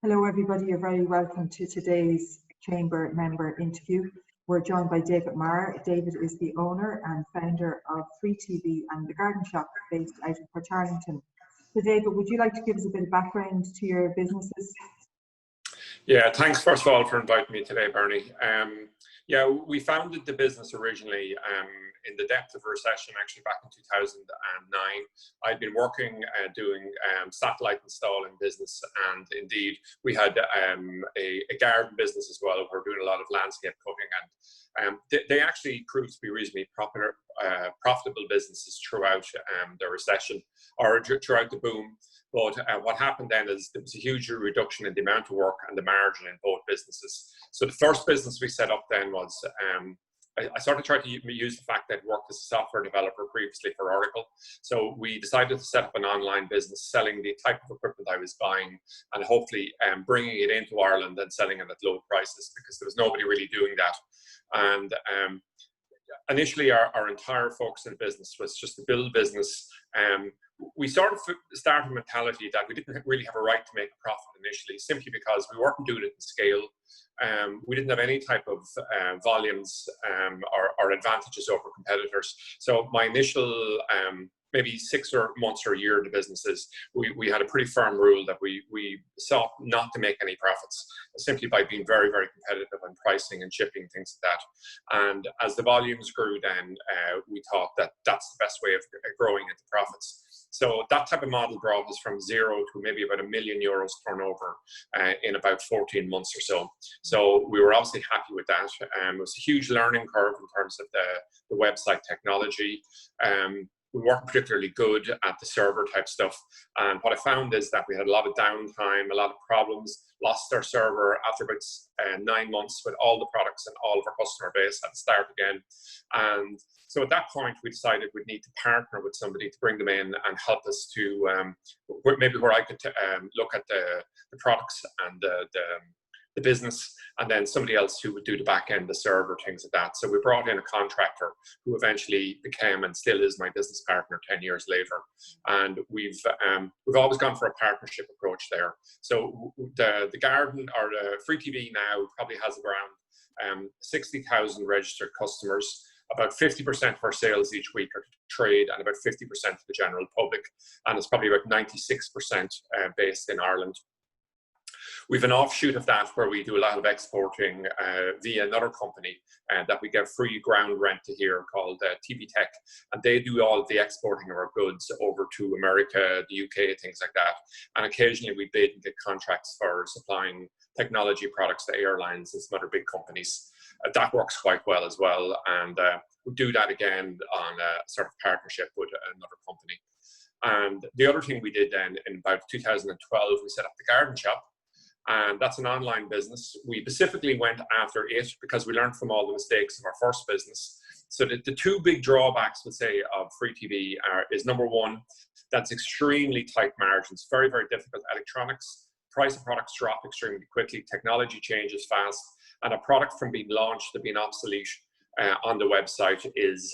Hello everybody, you're very welcome to today's Chamber member interview. We're joined by David Maher. David is the owner and founder of Free TV and the Garden Shop based out of Portarlington. So David, would you like to give us a bit of background to your businesses? Yeah, thanks first of all for inviting me today, Bernie. Yeah, we founded the business originally in the depth of a recession, actually back in 2009. I'd been working doing satellite installing business, and indeed we had a garden business as well. We're doing a lot of landscape cooking, and they actually proved to be reasonably profitable businesses throughout the recession, or throughout the boom. But what happened then is there was a huge reduction in the amount of work and the margin in both businesses. So the first business we set up then was, I sort of tried to use the fact that I worked as a software developer previously for Oracle. So we decided to set up an online business selling the type of equipment I was buying and hopefully bringing it into Ireland and selling it at low prices, because there was nobody really doing that. And initially our entire focus in the business was just to build business. We sort of started a mentality that we didn't really have a right to make a profit initially, simply because we weren't doing it in scale. We didn't have any type of volumes or advantages over competitors. So my initial maybe 6 months or a year in the businesses, we had a pretty firm rule that we sought not to make any profits, simply by being very, very competitive on pricing and shipping, things like that. And as the volumes grew then, we thought that that's the best way of growing into profits. So that type of model brought us from zero to maybe about €1 million turnover in about 14 months or so. So we were obviously happy with that. It was a huge learning curve in terms of the website technology. We weren't particularly good at the server type stuff. And what I found is that we had a lot of downtime, a lot of problems, lost our server after about 9 months with all the products, and all of our customer base had to start again. And so at that point, we decided we'd need to partner with somebody to bring them in and help us to maybe where I could look at the products and the business, and then somebody else who would do the back end, the server, things like that. So we brought in a contractor who eventually became and still is my business partner 10 years later. And we've always gone for a partnership approach there. So the garden, or the Free TV now, probably has around 60,000 registered customers. About 50% of our sales each week are to trade, and about 50% to the general public. And it's probably about 96% based in Ireland. We've an offshoot of that where we do a lot of exporting via another company that we get free ground rent to here, called TV Tech. And they do all of the exporting of our goods over to America, the UK, things like that. And occasionally we bid and get contracts for supplying technology products to airlines and some other big companies. That works quite well as well. And we do that again on a sort of partnership with another company. And the other thing we did then in about 2012, we set up the Garden Shop. And that's an online business. We specifically went after it because we learned from all the mistakes of our first business. So the two big drawbacks, we'll say, of Free TV is, number one, that's extremely tight margins, very, very difficult. Electronics, price of products drop extremely quickly, technology changes fast, and a product from being launched to being obsolete on the website is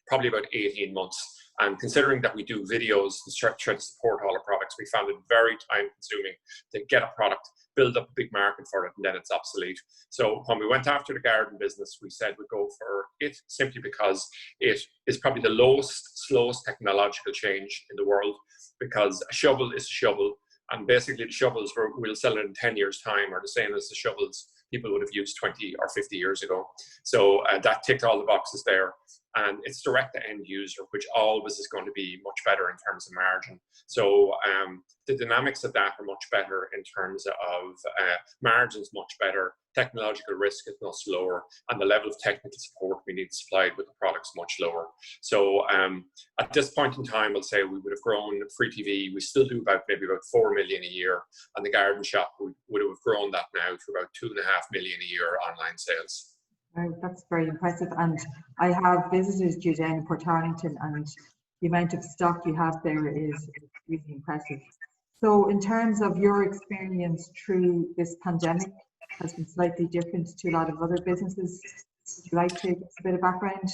probably about 18 months. And considering that we do videos to try to support all our products, we found it very time consuming to get a product, build up a big market for it, and then it's obsolete. So when we went after the garden business, we said we'd go for it simply because it is probably the slowest technological change in the world, because a shovel is a shovel. And basically the shovels, we'll sell it in 10 years time, are the same as the shovels people would have used 20 or 50 years ago. So that ticked all the boxes there. And it's direct to end user, which always is going to be much better in terms of margin. So the dynamics of that are much better in terms of margins, much better. Technological risk is much lower, and the level of technical support we need supplied with the products much lower. So at this point in time, I'll say we would have grown Free TV. We still do maybe about 4 million a year, and the Garden Shop would have grown that now to about 2.5 million a year online sales. Wow, that's very impressive. And I have visited you down in Portarlington, and the amount of stock you have there is really impressive. So in terms of your experience through this pandemic, has been slightly different to a lot of other businesses. Would you like to give us a bit of background?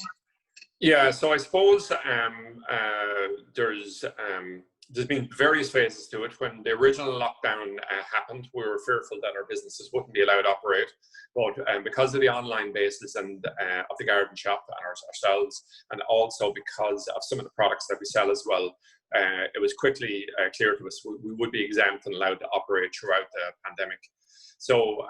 Yeah, so I suppose there's there's been various phases to it. When the original lockdown happened, we were fearful that our businesses wouldn't be allowed to operate. But because of the online basis and of the garden shop and ourselves, and also because of some of the products that we sell as well, it was quickly clear to us we would be exempt and allowed to operate throughout the pandemic. So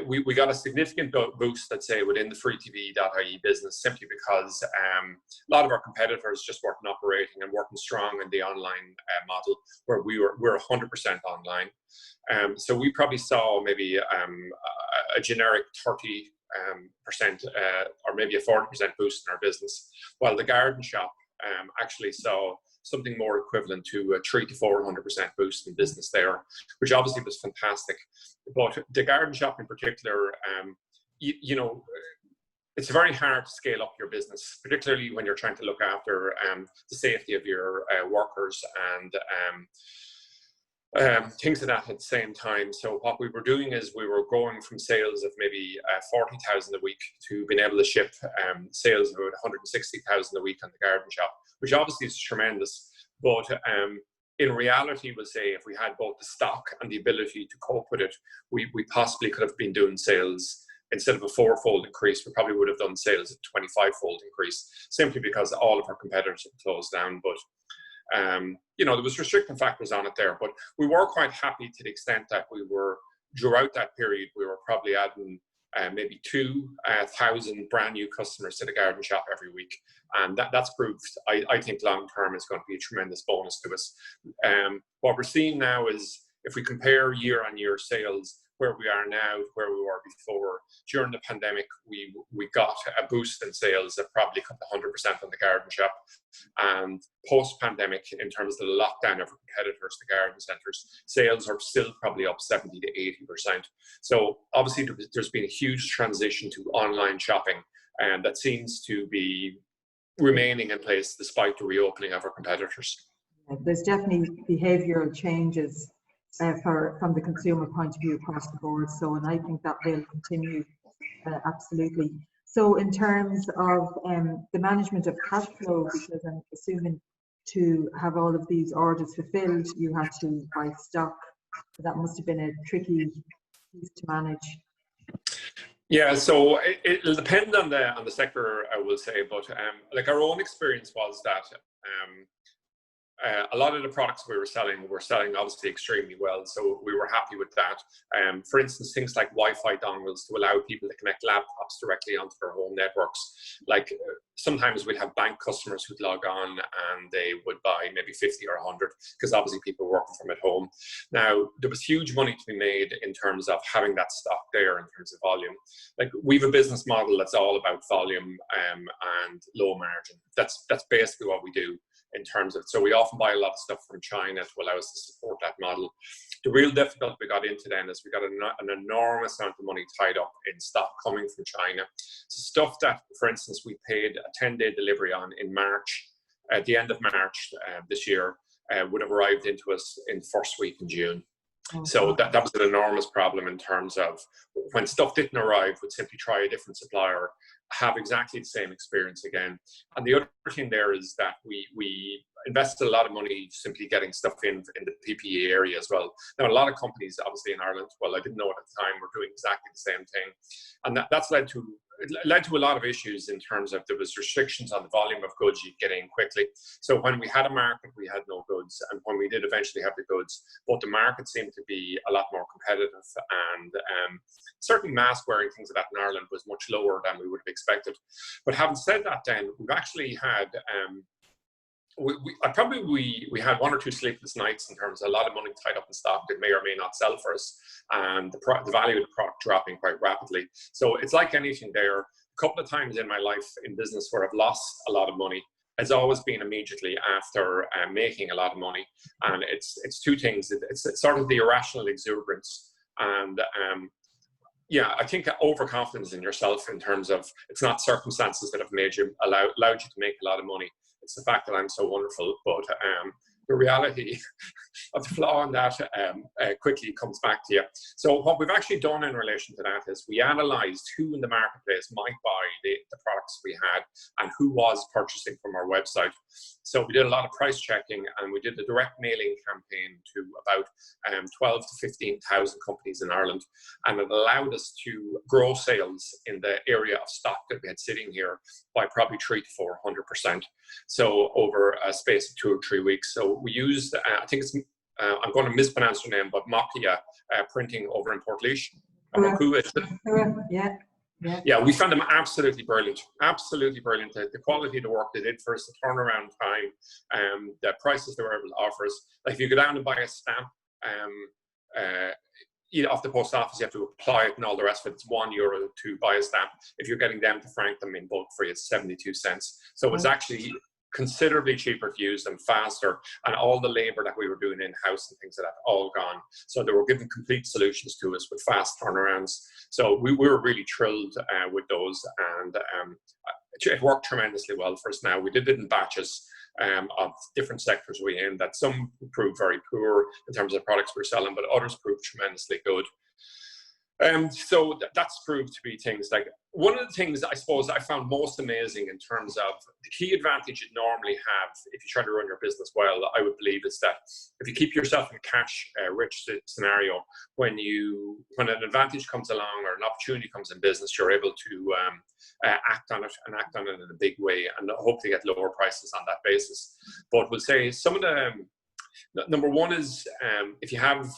we got a significant boost, let's say, within the freetv.ie business, simply because a lot of our competitors just weren't operating and working strong in the online model, where we're 100% online. So we probably saw maybe a generic 30% or maybe a 40% boost in our business, while the garden shop actually saw something more equivalent to a 300 to 400% boost in business there, which obviously was fantastic. But the garden shop in particular, you know, it's very hard to scale up your business, particularly when you're trying to look after the safety of your workers and things of that at the same time. So what we were doing is we were going from sales of maybe 40,000 a week to being able to ship sales of about 160,000 a week on the garden shop, which obviously is tremendous. But in reality, we'll say if we had both the stock and the ability to cope with it, we possibly could have been doing sales. Instead of a 4-fold increase, we probably would have done sales at 25-fold increase, simply because all of our competitors have closed down. But you know, there was restricting factors on it there, but we were quite happy to the extent that we were, throughout that period, we were probably adding maybe 2,000 brand new customers to the garden shop every week. And that's proved, I think, long term is going to be a tremendous bonus to us. What we're seeing now is, if we compare year on year sales, where we are now, where we were before, during the pandemic, we got a boost in sales that probably cut 100% on the garden shop. And post-pandemic, in terms of the lockdown of our competitors, the garden centres, sales are still probably up 70 to 80%. So obviously there's been a huge transition to online shopping, and that seems to be remaining in place despite the reopening of our competitors. There's definitely behavioural changes from the consumer point of view across the board. So, and I think that will continue, absolutely. So in terms of the management of cash flow, because I'm assuming to have all of these orders fulfilled, you had to buy stock. So that must have been a tricky piece to manage. Yeah, so it'll depend on the sector, I will say, but like our own experience was that a lot of the products we were selling obviously extremely well, so we were happy with that. For instance, things like Wi-Fi dongles to allow people to connect laptops directly onto their home networks. Like sometimes we'd have bank customers who'd log on and they would buy maybe 50 or 100, because obviously people working from at home. Now, there was huge money to be made in terms of having that stock there in terms of volume. Like, we have a business model that's all about volume and low margin. That's basically what we do in terms of, so we often buy a lot of stuff from China to allow us to support that model. The real difficulty we got into then is we got an enormous amount of money tied up in stock coming from China. So stuff that, for instance, we paid a 10-day delivery on in March, at the end of March this year, would have arrived into us in the first week in June. Okay. So that was an enormous problem in terms of when stuff didn't arrive, we'd simply try a different supplier, have exactly the same experience again. And the other thing there is that we invested a lot of money simply getting stuff in the PPE area as well. Now, a lot of companies, obviously in Ireland, well, I didn't know at the time, were doing exactly the same thing. And that's led to a lot of issues in terms of there was restrictions on the volume of goods you get in quickly. So when we had a market, we had no goods. And when we did eventually have the goods, but the market seemed to be a lot more competitive, and certainly mask wearing, things like that in Ireland was much lower than we would have expected. But having said that, then we've actually had we had 1 or 2 sleepless nights in terms of a lot of money tied up in stock that may or may not sell for us, and the value of the product dropping quite rapidly. So it's like anything there. A couple of times in my life in business where I've lost a lot of money, has always been immediately after making a lot of money. And it's two things. It's sort of the irrational exuberance, and yeah, I think overconfidence in yourself in terms of it's not circumstances that have made you allowed you to make a lot of money. It's the fact that I'm so wonderful. But the reality of the flaw in that quickly comes back to you. So what we've actually done in relation to that is we analysed who in the marketplace might buy the products we had and who was purchasing from our website. So we did a lot of price checking, and we did a direct mailing campaign to about 12 to 15,000 companies in Ireland, and it allowed us to grow sales in the area of stock that we had sitting here by probably 300 to 400%. So over a space of 2 or 3 weeks. So we used, I think it's, I'm going to mispronounce her name, but Makia printing over in Portlaoise. Yeah. Yeah, we found them absolutely brilliant. Absolutely brilliant. The quality of the work they did for us, the turnaround time, the prices they were able to offer us. Like if you go down and buy a stamp, off the post office, you have to apply it and all the rest of it. It's €1 to buy a stamp. If you're getting them to frank them in bulk for you, it's 72 cents. So it's actually considerably cheaper to use them, faster, and all the labor that we were doing in-house and things like that, all gone. So they were giving complete solutions to us with fast turnarounds. So we were really thrilled with those, and it worked tremendously well for us now. We did it in batches of different sectors we in, that some proved very poor in terms of the products we're selling, but others proved tremendously good. So that's proved to be things like, one of the things I suppose I found most amazing in terms of the key advantage you normally have if you try to run your business well, I would believe, is that if you keep yourself in a cash rich scenario, when an advantage comes along or an opportunity comes in business, you're able to act on it in a big way, and hopefully get lower prices on that basis. But we'll say some of the, number one is if you have,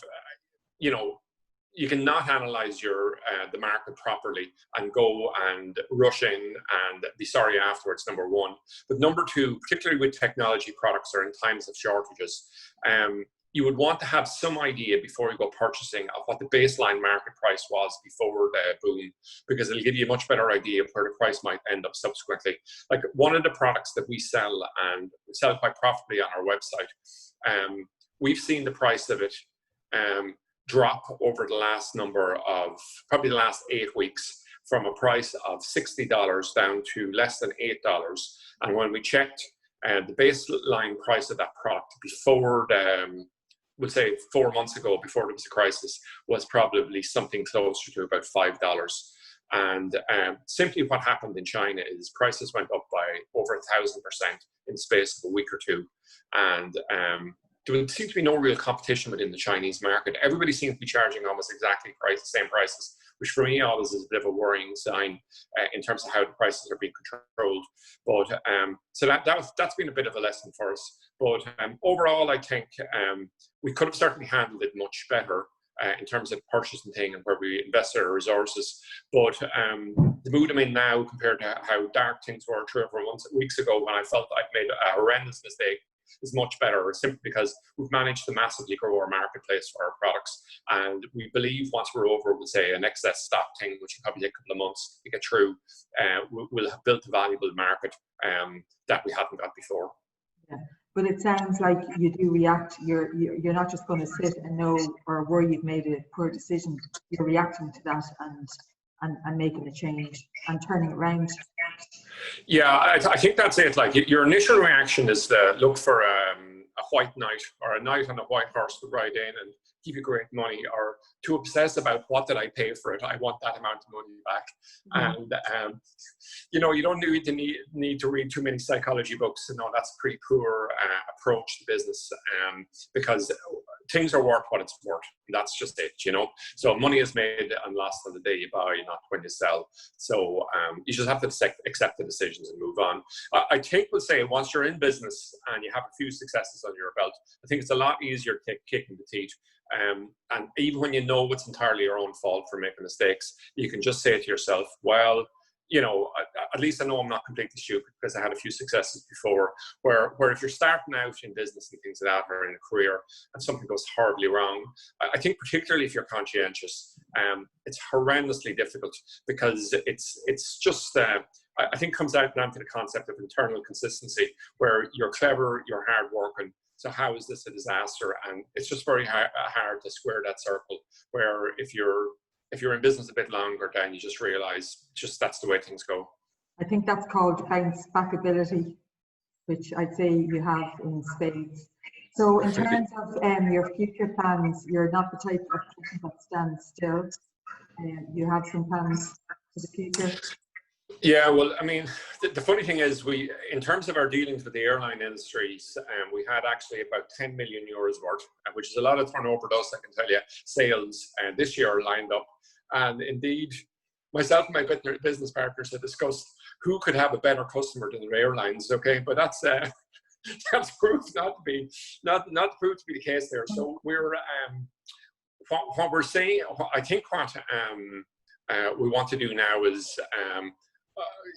you cannot analyze the market properly and go and rush in and be sorry afterwards, number one. But number two, particularly with technology products or in times of shortages, you would want to have some idea before you go purchasing of what the baseline market price was before the boom, because it'll give you a much better idea of where the price might end up subsequently. Like one of the products that we sell, and we sell quite profitably on our website, we've seen the price of it drop over the last probably the last 8 weeks, from a price of $60 down to less than $8. And when we checked the baseline price of that product before we'll say 4 months ago, before there was a crisis, was probably something closer to about $5. And simply what happened in China is prices went up by over 1,000% in the space of a week or two. And there would seem to be no real competition within the Chinese market. Everybody seems to be charging almost exactly the same prices, which for me always is a bit of a worrying sign in terms of how the prices are being controlled. But so that's been a bit of a lesson for us. But overall, I think we could have certainly handled it much better in terms of purchasing thing and where we invested our resources. But the mood I'm in now, compared to how dark things were 3 or 4 weeks ago, when I felt I'd made a horrendous mistake, is much better, simply because we've managed to massively grow our marketplace for our products. And we believe once we're over, we'll say, an excess stock thing, which will probably take a couple of months to get through, we'll have built a valuable market that we hadn't got before. Yeah. But it sounds like you do react. You're not just going to sit and know or worry you've made a poor decision. You're reacting to that and making a change and turning it around. Yeah, I think that's it. Like, your initial reaction is to look for a white knight, or a knight on a white horse to ride in and give you great money, or to obsess about what did I pay for it? I want that amount of money back. Mm-hmm. And you don't need to read too many psychology books to know that's a pretty poor approach to business, because things are worth what it's worth. That's just it, So money is made and lost on the day you buy, not when you sell. So you just have to accept the decisions and move on. I think we'll say, once you're in business and you have a few successes on your belt, I think it's a lot easier to take kick in the teeth. And even when you know it's entirely your own fault for making mistakes, you can just say to yourself, well, at least I know I'm not completely stupid because I had a few successes before, where if you're starting out in business and things like that, or in a career, and something goes horribly wrong, I think particularly if you're conscientious, it's horrendously difficult, because it's just, I think it comes out down to the concept of internal consistency, where you're clever, you're hardworking. So how is this a disaster? And it's just very hard to square that circle, where if you're in business a bit longer, then you just realize that's the way things go. I think that's called bounce back ability, which I'd say you have in spades. So in terms of your future plans, you're not the type of person that stands still. You have some plans for the future. Yeah, well, I mean, the funny thing is, in terms of our dealings with the airline industries, we had actually about 10 million euros worth, which is a lot of turnover to us, I can tell you, sales this year lined up. And indeed, myself and my business partners have discussed who could have a better customer than the airlines. Okay, but that's that's proved not to be proved to be the case there. So we're what we're saying. I think what we want to do now is.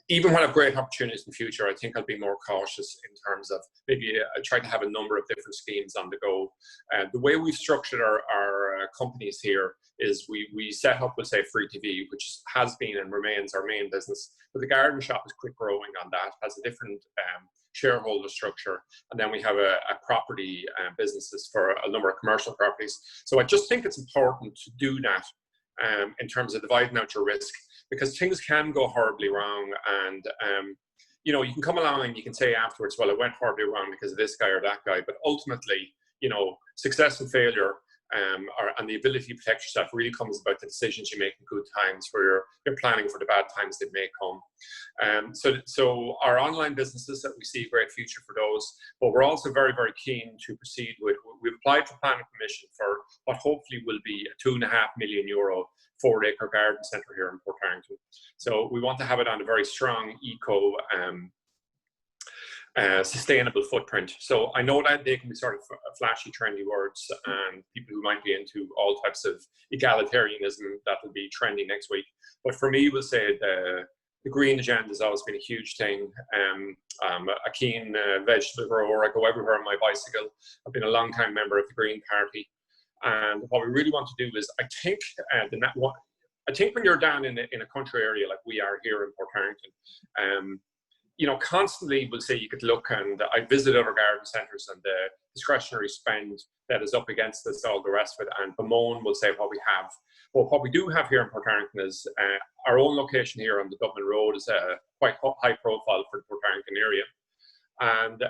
Even when I have great opportunities in the future, I think I'll be more cautious in terms of maybe try to have a number of different schemes on the go. The way we've structured our companies here is we set up with, say, Free TV, which has been and remains our main business. But the garden shop is quick growing on that, has a different shareholder structure. And then we have a property businesses for a number of commercial properties. So I just think it's important to do that in terms of dividing out your risk, because things can go horribly wrong. And, you know, you can come along and you can say afterwards, well, it went horribly wrong because of this guy or that guy. But ultimately, you know, success and failure and the ability to protect yourself really comes about the decisions you make in good times, where you're planning for the bad times that may come. So our online businesses, that we see a great future for those, but we're also very, very keen to proceed with, we've applied for planning permission for what hopefully will be a €2.5 million 4-acre garden centre here in Port Harrington. So we want to have it on a very strong eco sustainable footprint. So I know that they can be sort of flashy, trendy words, and people who might be into all types of egalitarianism, that will be trendy next week. But for me, we'll say the green agenda has always been a huge thing. I'm a keen vegetable grower. I go everywhere on my bicycle. I've been a long-time member of the Green Party. And what we really want to do is, I think when you're down in a country area like we are here in Port Harrington, you know, constantly we'll say you could look, and I visit other garden centres and the discretionary spend that is up against us, all the rest of it, and bemoan will say what we have. But what we do have here in Port Harrington is our own location here on the Dublin Road is quite high profile for the Port Harrington area. And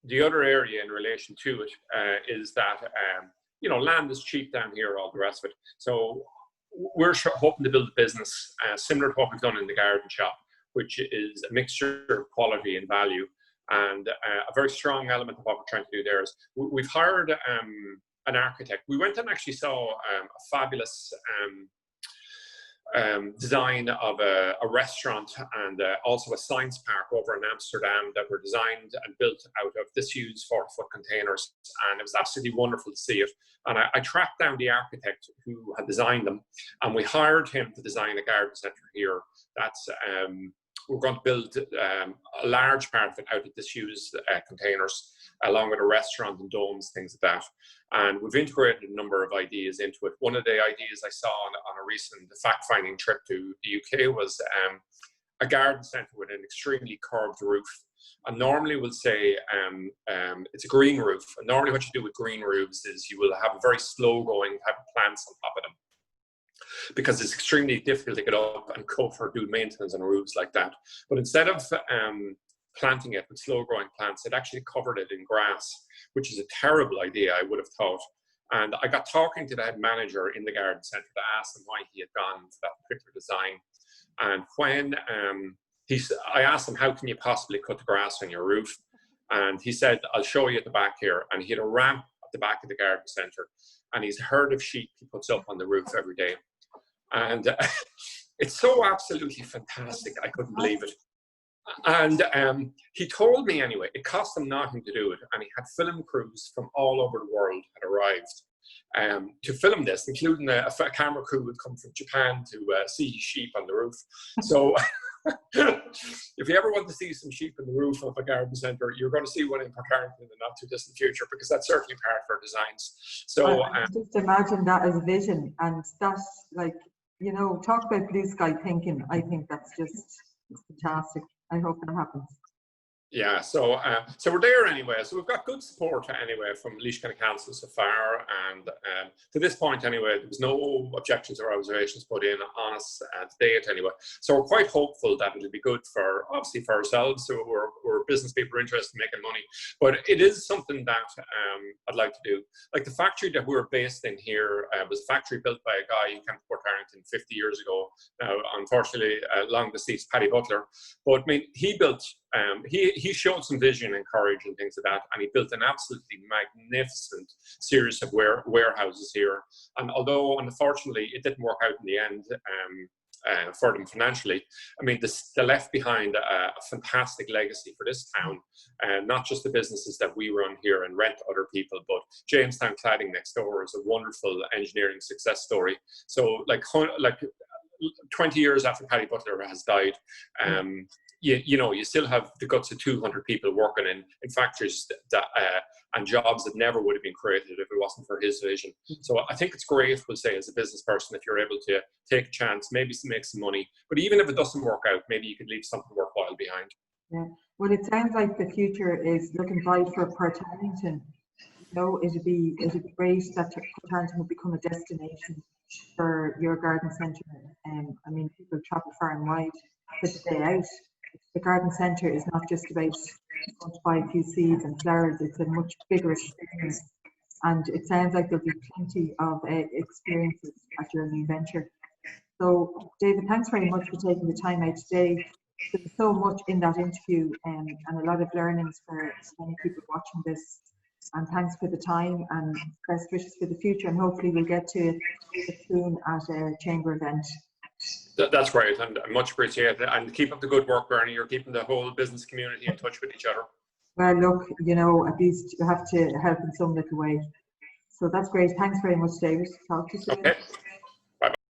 the other area in relation to it is that, you know, land is cheap down here, all the rest of it. So we're hoping to build a business similar to what we've done in the garden shop, which is a mixture of quality and value. And a very strong element of what we're trying to do there is we've hired an architect. We went and actually saw a fabulous design of a restaurant and also a science park over in Amsterdam that were designed and built out of disused 40-foot containers. And it was absolutely wonderful to see it. And I tracked down the architect who had designed them, and we hired him to design a garden centre here. That's we're going to build a large part of it out of disused containers, along with a restaurant and domes, things like that. And we've integrated a number of ideas into it. One of the ideas I saw on a recent fact-finding trip to the UK was a garden centre with an extremely curved roof. And normally we'll say it's a green roof. And normally what you do with green roofs is you will have a very slow-going type of plants on top of them, because it's extremely difficult to get up and cover, do maintenance on roofs like that. But instead of planting it with slow-growing plants, it actually covered it in grass, which is a terrible idea, I would have thought. And I got talking to the head manager in the garden centre to ask him why he had gone for that particular design. And when I asked him, how can you possibly cut the grass on your roof? And he said, I'll show you at the back here. And he had a ramp at the back of the garden centre, and he's a herd of sheep he puts up on the roof every day. And it's so absolutely fantastic, I couldn't believe it. And he told me anyway, it cost him nothing to do it, and he had film crews from all over the world had arrived to film this, including a camera crew who had come from Japan to see sheep on the roof. So if you ever want to see some sheep on the roof of a garden centre, you're going to see one in Port Harrington in the not too distant future, because that's certainly part of our designs. So just imagine that as a vision, and that's like, you know, talk about blue sky thinking. I think that's just fantastic. I hope that happens. Yeah, so we're there anyway. So we've got good support anyway from Laois County Council so far, and to this point anyway, there was no objections or observations put in on us to date anyway. So we're quite hopeful that it'll be good for, obviously, for ourselves. So we're or business people are interested in making money. But it is something that I'd like to do. Like the factory that we were based in here was a factory built by a guy who came to Port Harrington 50 years ago. Now, unfortunately, long deceased Paddy Butler. But I mean, he built, he showed some vision and courage and things like that, and he built an absolutely magnificent series of warehouses here. And although, unfortunately, it didn't work out in the end, for them financially, I mean, they left behind a fantastic legacy for this town, and not just the businesses that we run here and rent to other people, but Jamestown Cladding next door is a wonderful engineering success story. So like 20 years after Paddy Butler has died, you know, you still have the guts of 200 people working in factories that and jobs that never would have been created if it wasn't for his vision. So I think it's great, we'll say, as a business person, if you're able to take a chance, maybe to make some money. But even if it doesn't work out, maybe you could leave something worthwhile behind. Yeah. Well, it sounds like the future is looking bright for Port Harrington. You know, it'd be great that Port Harrington would become a destination for your garden centre. I mean, people travel far and wide for the day out. The garden centre is not just about going to buy a few seeds and flowers, it's a much bigger experience. And it sounds like there'll be plenty of experiences at your new venture. So, David, thanks very much for taking the time out today. There's so much in that interview and a lot of learnings for many people watching this. And thanks for the time and best wishes for the future. And hopefully we'll get to it soon at a chamber event. That's great, and I much appreciate it. And keep up the good work, Bernie. You're keeping the whole business community in touch with each other. Well, look, you know, at least you have to help in some little way. So that's great. Thanks very much, David. Talk to you soon. Okay.